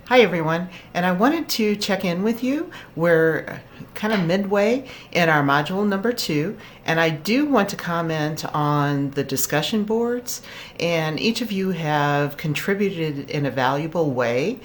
Hi everyone, and I wanted to check in with you. We're kind of midway in our module number 2, and I do want to comment on the discussion boards, and each of you have contributed in a valuable way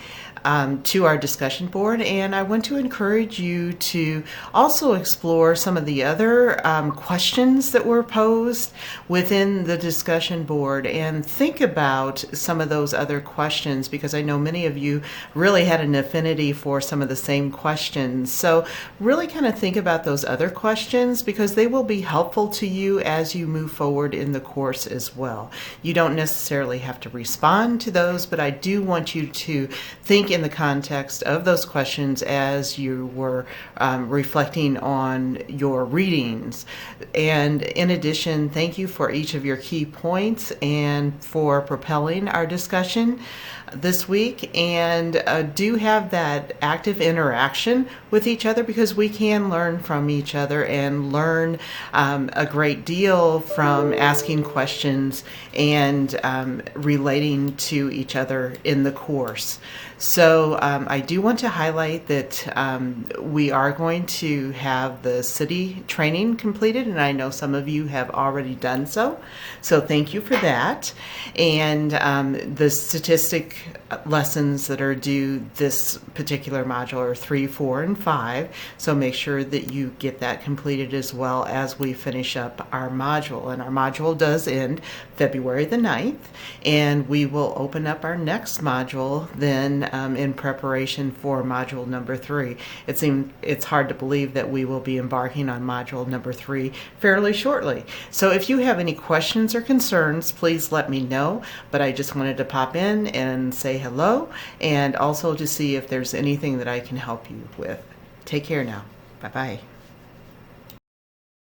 to our discussion board, and I want to encourage you to also explore some of the other questions that were posed within the discussion board and think about some of those other questions, because I know many of you really had an affinity for some of the same questions. So really kind of think about those other questions, because they will be helpful to you as you move forward in the course as well. You don't necessarily have to respond to those, but I do want you to think in the context of those questions as you were reflecting on your readings. And in addition, thank you for each of your key points and for propelling our discussion this week, and do have that active interaction with each other, because we can learn from each other and learn a great deal from asking questions and relating to each other in the course. So I do want to highlight that we are going to have the city training completed, and I know some of you have already done so. So thank you for that. And the statistic lessons that are due this particular module are 3, 4, and 5. So make sure that you get that completed as well as we finish up our module. And our module does end February the 9th, and we will open up our next module then in preparation for module number 3. It's hard to believe that we will be embarking on module number 3 fairly shortly. So if you have any questions or concerns, please let me know. But I just wanted to pop in and say hello, and also to see if there's anything that I can help you with. Take care now. Bye-bye.